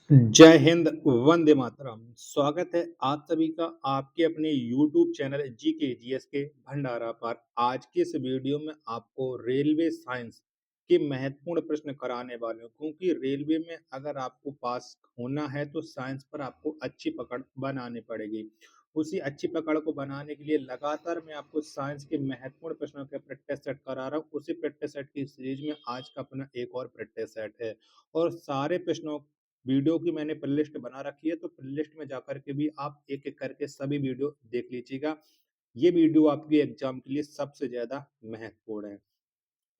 जय हिंद, वंदे मातरम। स्वागत है आप सभी का आपके अपने YouTube चैनल जीके जीएस के भंडारा पर। आज के इस वीडियो में आपको रेलवे साइंस के महत्वपूर्ण प्रश्न कराने वाले हूं, क्योंकि रेलवे में अगर आपको पास होना है तो साइंस पर आपको अच्छी पकड़ बनानी पड़ेगी। उसी अच्छी पकड़ को बनाने के लिए लगातार मैं आपको साइंस के महत्वपूर्ण प्रश्नों के प्रैक्टिस सेट करा रहा हूँ। उसी प्रैक्टिस सेट की सीरीज में आज का अपना एक और प्रैक्टिस सेट है और सारे प्रश्नों वीडियो की मैंने प्लेलिस्ट बना रखी है, तो प्लेलिस्ट में जाकर के भी आप एक-एक करके सभी वीडियो देख लीजिएगा। ये वीडियो आपके एग्जाम के लिए सबसे ज़्यादा महत्वपूर्ण है।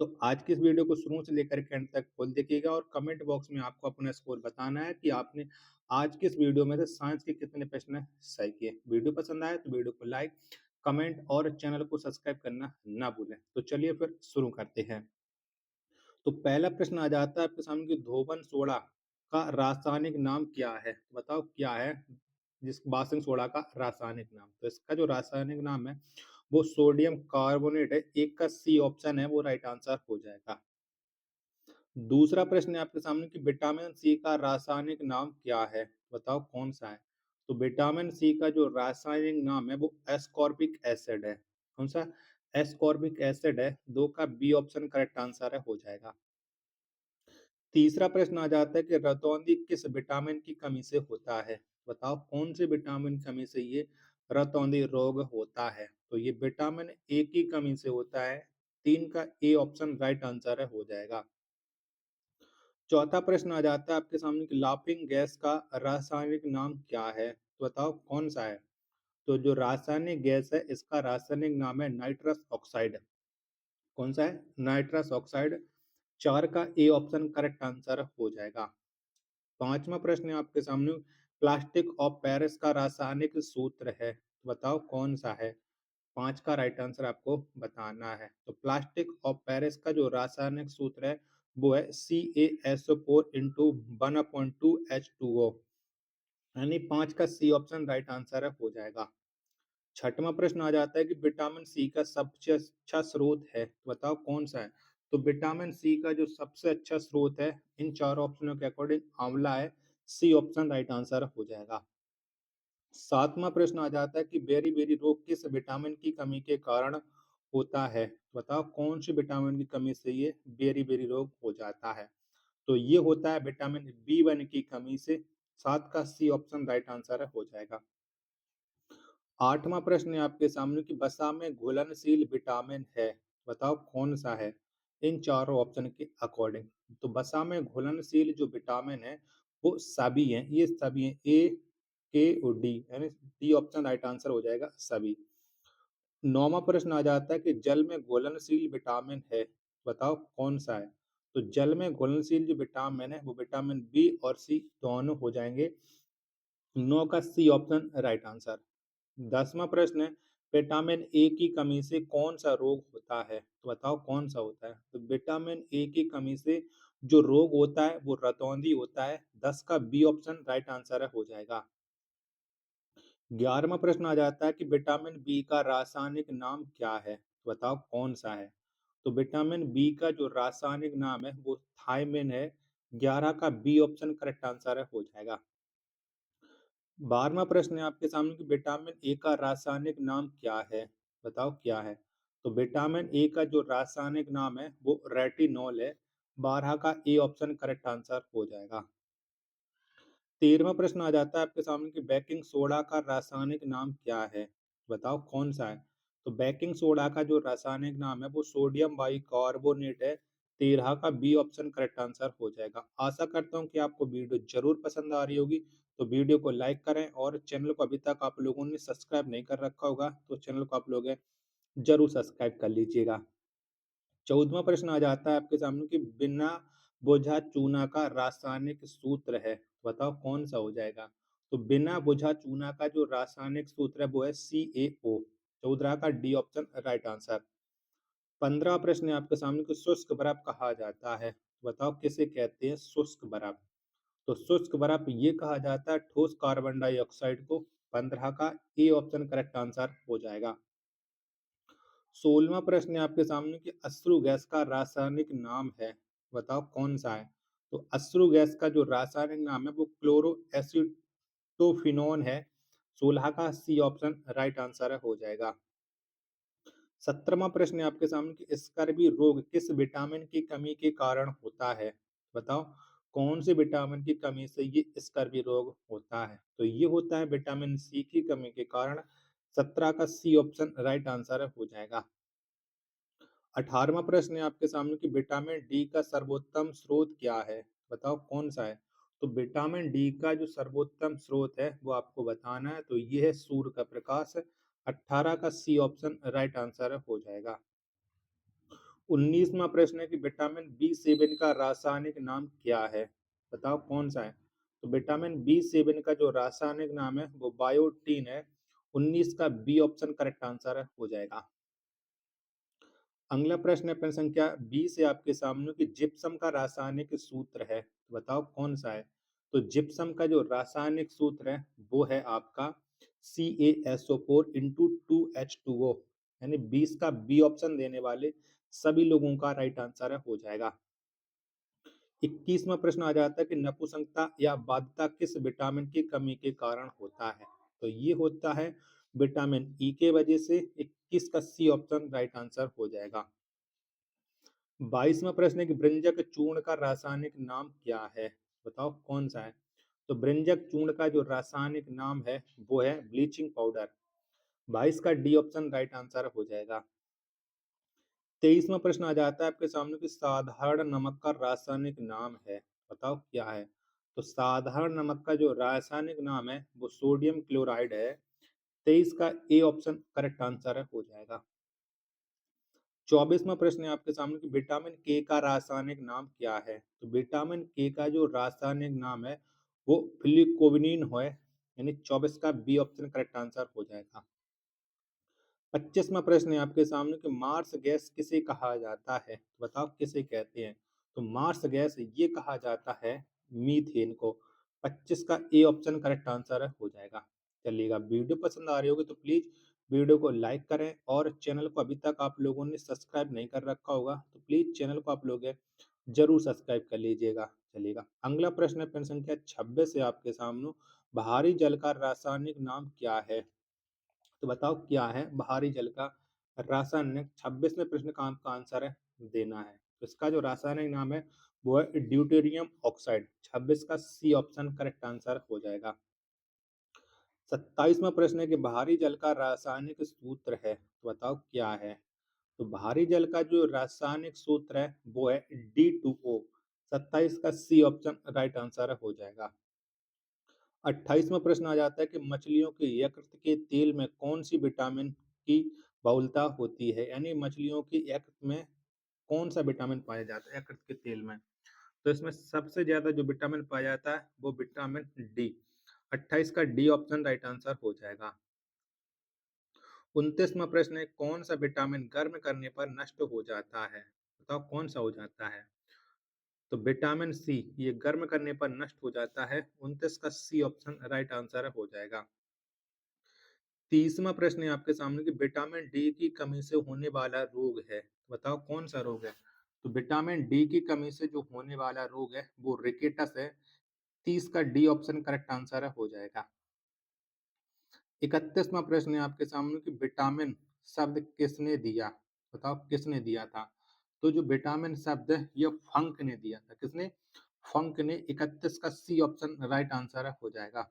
तो आज की इस वीडियो को शुरू से लेकर के अंत तक फुल देखिएगा और कमेंट बॉक्स में आपको अपना स्कोर बताना है कि आपने आज की इस वीडियो में से साइंस के कितने प्रश्न सही किए। वीडियो पसंद आए तो वीडियो को लाइक, कमेंट और चैनल को सब्सक्राइब करना ना भूलें। तो चलिए फिर शुरू करते हैं। तो पहला प्रश्न आ जाता है आपके सामने कि धोबन सोडा का रासायनिक नाम क्या है? बताओ क्या है जिस बासन सोडा का रासायनिक नाम? तो इसका जो रासायनिक नाम है वो सोडियम कार्बोनेट है। एक का सी ऑप्शन है वो राइट आंसर हो जाएगा। दूसरा प्रश्न है आपके सामने कि विटामिन सी का रासायनिक नाम क्या है? बताओ कौन सा है? तो विटामिन सी का जो रासायनिक नाम है वो एस्कॉर्बिक एसिड है। कौन सा? एस्कॉर्बिक एसिड है। दो का बी ऑप्शन करेक्ट आंसर है, हो जाएगा। तीसरा प्रश्न आ जाता है कि रतौंधी किस विटामिन की कमी से होता है? बताओ कौन से विटामिन की कमी से ये रतौंधी रोग होता है? तो ये विटामिन ए की कमी से होता है। तीन का ए ऑप्शन राइट आंसर है, हो जाएगा। चौथा प्रश्न आ जाता है आपके सामने कि लाफिंग गैस का रासायनिक नाम क्या है? तो बताओ कौन सा है? तो जो रासायनिक गैस है इसका रासायनिक नाम है नाइट्रस ऑक्साइड। कौन सा है? Nitrous oxide. चार का ए ऑप्शन करेक्ट आंसर हो जाएगा। पांचवा प्रश्न है आपके सामने, प्लास्टिक ऑफ पेरिस का रासायनिक सूत्र है, तो बताओ कौन सा है? पांच का राइट आंसर आपको बताना है। तो प्लास्टिक ऑफ पेरिस का जो रासायनिक सूत्र है वो है CaSO4 इंटू 1/2H2O, यानी पांच का सी ऑप्शन राइट आंसर है, हो जाएगा। छठवां प्रश्न आ जाता है कि विटामिन सी का सबसे अच्छा स्रोत है, तो बताओ कौन सा है? तो विटामिन सी का जो सबसे अच्छा स्रोत है इन चारों ऑप्शनों के अकॉर्डिंग आंवला है। सी ऑप्शन राइट आंसर हो जाएगा। सातवां प्रश्न आ जाता है कि बेरी बेरी रोग किस विटामिन की कमी के कारण होता है? बताओ कौन सी विटामिन की कमी से ये बेरी बेरी रोग हो जाता है? तो ये होता है विटामिन B1 की कमी से। सात का सी ऑप्शन राइट आंसर है, हो जाएगा। आठवां प्रश्न है आपके सामने कि वसा में घुलनशील विटामिन है, बताओ कौन सा है इन चारों ऑप्शन के अकॉर्डिंग? तो वसा में घुलनशील जो विटामिन है वो सभी हैं, ये सभी हैं, ए के और डी, यानी डी ऑप्शन राइट आंसर हो जाएगा सभी। नौवां प्रश्न आ जाता है कि जल में घुलनशील विटामिन है, बताओ कौन सा है? तो जल में घुलनशील जो विटामिन है वो विटामिन बी और सी दोनों हो जाएंगे। नौ का सी ऑप्शन राइट आंसर। 10वां प्रश्न है, विटामिन ए की कमी से कौन सा रोग होता है? तो बताओ कौन सा होता है? तो विटामिन ए की कमी से जो रोग होता है वो रतौंधी होता है। 10 का बी ऑप्शन राइट आंसर है, हो जाएगा। 11वां प्रश्न आ जाता है कि विटामिन बी का रासायनिक नाम क्या है? तो बताओ कौन सा है? तो विटामिन बी का जो रासायनिक नाम है वो थायमिन है। 11 का बी ऑप्शन करेक्ट आंसर है, हो जाएगा। 12वां प्रश्न है आपके सामने कि विटामिन ए का रासायनिक नाम क्या है? बताओ क्या है? तो विटामिन ए का जो रासायनिक नाम है वो रेटिनॉल है। 12 का ए ऑप्शन करेक्ट आंसर हो जाएगा। 13वां प्रश्न आ जाता है आपके सामने कि बेकिंग सोडा का रासायनिक नाम क्या है? बताओ कौन सा है? तो बेकिंग सोडा का जो रासायनिक नाम है वो सोडियम बाइकार्बोनेट है। 13 का बी ऑप्शन करेक्ट आंसर हो जाएगा। आशा करता हूँ कि आपको वीडियो जरूर पसंद आ रही होगी। तो वीडियो को लाइक करें और चैनल को अभी तक आप लोगों ने सब्सक्राइब नहीं कर रखा होगा तो चैनल को आप लोग जरूर सब्सक्राइब कर लीजिएगा। 14वां प्रश्न आ जाता है आपके सामने कि बिना बुझा चूना का रासायनिक सूत्र है, बताओ कौन सा हो जाएगा? तो बिना बुझा चूना का जो रासायनिक सूत्र है वो है CaO। 14 का डी ऑप्शन राइट आंसर। 15वां प्रश्न है आपके सामने कि शुष्क बर्फ कहा जाता है, बताओ किसे कहते हैं शुष्क बर्फ? तो शुष्क बर्फ ये कहा जाता है ठोस कार्बन डाइऑक्साइड को। 15 का ए ऑप्शन करेक्ट आंसर हो जाएगा। 16वां प्रश्न है आपके सामने कि अश्रु गैस का रासायनिक नाम है, बताओ कौन सा है? तो अश्रु गैस का जो रासायनिक नाम है वो क्लोरो एसिटोफिनोन है। 16 का सी ऑप्शन राइट आंसर हो जाएगा। 17वां प्रश्न है आपके सामने कि स्कर्वी रोग किस विटामिन की कमी के कारण होता है? बताओ कौन से विटामिन की कमी से ये स्कर्वी रोग होता है? तो ये होता है विटामिन सी की कमी के कारण। 17 का सी ऑप्शन राइट आंसर हो जाएगा। 18वां प्रश्न है आपके सामने कि विटामिन डी का सर्वोत्तम स्रोत क्या है? बताओ कौन सा है? तो विटामिन डी का जो सर्वोत्तम स्रोत है वो आपको बताना है, तो ये है सूर्य का प्रकाश। 18 का सी ऑप्शन राइट आंसर हो जाएगा। 19वां प्रश्न है कि विटामिन बी7 का रासायनिक नाम क्या है? बताओ कौन सा है? तो विटामिन बी7 का जो रासायनिक नाम है वो बायोटीन है। 19 का बी ऑप्शन करेक्ट आंसर हो जाएगा। अगला प्रश्न है प्रश्न संख्या 20 है आपके सामने कि जिप्सम का रासायनिक सूत्र है। बताओ कौन सा है? तो जिप्सम का जो रासायनिक सूत्र है वो है आपका CaSO4 इंटू 2H2O, यानी 20 का बी ऑप्शन देने वाले सभी लोगों का राइट आंसर हो जाएगा। 21वां प्रश्न आ जाता है कि नपुंसकता या बाध्यता किस विटामिन की कमी के कारण होता है? तो ये होता है विटामिन ई के वजह से। 21 का सी ऑप्शन राइट आंसर हो जाएगा। 22वां प्रश्न है कि ब्रंजक चूर्ण का रासायनिक नाम क्या है? बताओ कौन सा है? तो ब्रंजक चूर्ण का जो रासायनिक नाम है वो है ब्लीचिंग पाउडर। 22 का डी ऑप्शन राइट आंसर हो जाएगा। 23वां प्रश्न आ जाता है आपके सामने कि साधारण नमक का रासायनिक नाम है। बताओ क्या है? तो साधारण नमक का जो रासायनिक नाम है वो सोडियम क्लोराइड है। 23 का ए ऑप्शन करेक्ट आंसर हो जाएगा। 24वां प्रश्न है आपके सामने कि विटामिन के का रासायनिक नाम क्या है? तो विटामिन के का जो रासायनिक नाम है वो फिलिकोविनिन है, यानी 24 का बी ऑप्शन करेक्ट आंसर हो जाएगा। 25वां प्रश्न है आपके सामने कि मार्स गैस किसे कहा जाता है? तो बताओ किसे कहते हैं? तो मार्स गैस ये कहा जाता है मीथेन को। 25 का ए ऑप्शन करेक्ट आंसर हो जाएगा। चलिएगा, वीडियो पसंद आ रही होगी तो प्लीज वीडियो को लाइक करें, और चैनल को अभी तक आप लोगों ने सब्सक्राइब नहीं कर रखा होगा तो प्लीज चैनल को आप लोग जरूर सब्सक्राइब कर लीजिएगा। चलिएगा, अगला प्रश्न है प्रश्न संख्या 26 है आपके सामने। भारी जल का रासायनिक नाम क्या है? तो बताओ क्या है भारी जल का रासायनिक? 26वें प्रश्न का आपका आंसर है देना है। तो इसका जो रासायनिक नाम है वो है ड्यूटेरियम ऑक्साइड। 26 का सी ऑप्शन करेक्ट आंसर हो जाएगा। 27वां प्रश्न है कि भारी जल का रासायनिक सूत्र है। तो बताओ क्या है? तो भारी जल का जो रासायनिक सूत्र है वो है D2O। 27 का सी ऑप्शन राइट आंसर हो जाएगा। 28वां प्रश्न आ जाता है कि मछलियों के यकृत के तेल में कौन सी विटामिन की बहुलता होती है? यानी मछलियों के यकृत में कौन सा विटामिन पाया जाता है यकृत के तेल में? तो इसमें सबसे ज्यादा जो विटामिन पाया जाता है वो विटामिन डी। 28 का डी ऑप्शन राइट आंसर हो जाएगा। 29वां प्रश्न है कौन सा विटामिन गर्म करने पर नष्ट हो जाता है? बताओ कौन सा हो जाता है? तो विटामिन सी ये गर्म करने पर नष्ट हो जाता है। 29 का सी ऑप्शन राइट आंसर हो जाएगा। 30वां प्रश्न है आपके सामने कि विटामिन डी की कमी से होने वाला रोग है। बताओ कौन सा रोग है? तो विटामिन डी की कमी से जो होने वाला रोग है वो रिकेटस है। 30 का डी ऑप्शन करेक्ट आंसर हो जाएगा। 31वां प्रश्न है आपके सामने कि विटामिन शब्द किसने दिया? बताओ किसने दिया था? तो जो विटामिन शब्द है ये फंक ने दिया था। किसने? फंक ने। 31 का सी ऑप्शन राइट आंसर हो जाएगा।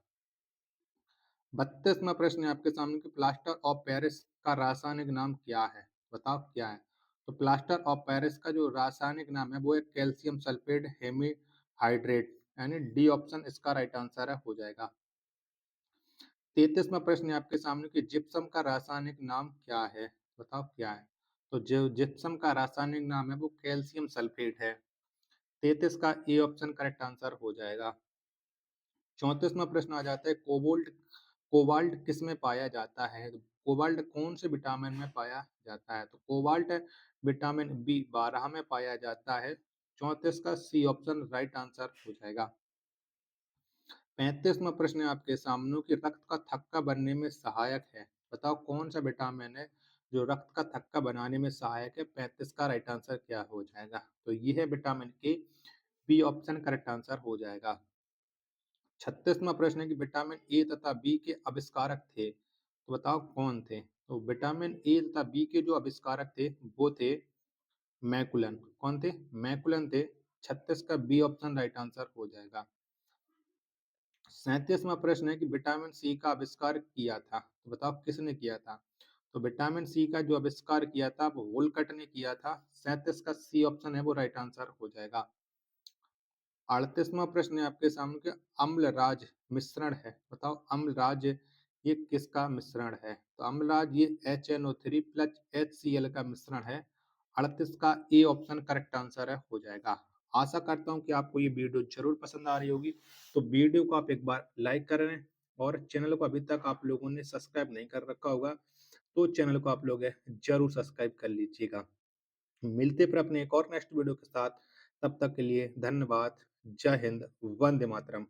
32वां प्रश्न है आपके सामने कि प्लास्टर ऑफ पेरिस का रासायनिक नाम क्या है? बताओ क्या है? तो प्लास्टर ऑफ पेरिस का जो रासायनिक नाम है वो है कैल्शियम सल्फेट हेमीहाइड्रेट, यानी डी ऑप्शन इसका राइट आंसर हो जाएगा। 33वां प्रश्न है आपके सामने कि जिप्सम का रासायनिक नाम क्या है? बताओ क्या है? तो जो जिप्सम का रासायनिक नाम है वो कैल्शियम सल्फेट है। 33 का ए ऑप्शन करेक्ट आंसर हो जाएगा। 34वां प्रश्न आ जाता है कोबाल्ट किस में पाया जाता है? तो कोबाल्ट कौन से विटामिन में पाया जाता है? तो कोबाल्ट विटामिन B12 में पाया जाता है। 34 का सी ऑप्शन राइट आंसर हो जाएगा। 35वां प्रश्न है आपके सामने कि रक्त का थक्का बनने में सहायक है। बताओ कौन सा विटामिन है जो रक्त का थक्का बनाने में सहायक है? 35 का राइट आंसर क्या हो जाएगा? तो ये है विटामिन के। बी ऑप्शन करेक्ट आंसर हो जाएगा। 36वां प्रश्न है कि विटामिन ए तथा बी के आविष्कारक थे, तो बताओ कौन थे? तो विटामिन ए तथा बी के जो आविष्कारक थे वो थे मैकुलन। कौन थे? मैकुलन थे। 36 का बी ऑप्शन राइट आंसर हो जाएगा। 37वां प्रश्न है कि विटामिन सी का आविष्कार किया था, तो बताओ किसने किया था? तो विटामिन सी का जो आविष्कार किया था वो वोलकट ने किया था। 37 का सी ऑप्शन है वो राइट आंसर हो जाएगा। 38वां प्रश्न है आपके सामने कि अम्लराज मिश्रण है, बताओ अम्लराज ये किसका मिश्रण है? तो अम्लराज ये HNO3 प्लस HCl का मिश्रण है। 38 का ए ऑप्शन करेक्ट आंसर है हो जाएगा। आशा करता हूँ कि आपको ये वीडियो जरूर पसंद आ रही होगी, तो वीडियो को आप एक बार लाइक करें और चैनल को अभी तक आप लोगों ने सब्सक्राइब नहीं कर रखा होगा तो चैनल को आप लोग जरूर सब्सक्राइब कर लीजिएगा। मिलते फिर अपने एक और नेक्स्ट वीडियो के साथ। तब तक के लिए धन्यवाद। जय हिंद। वंदे मातरम।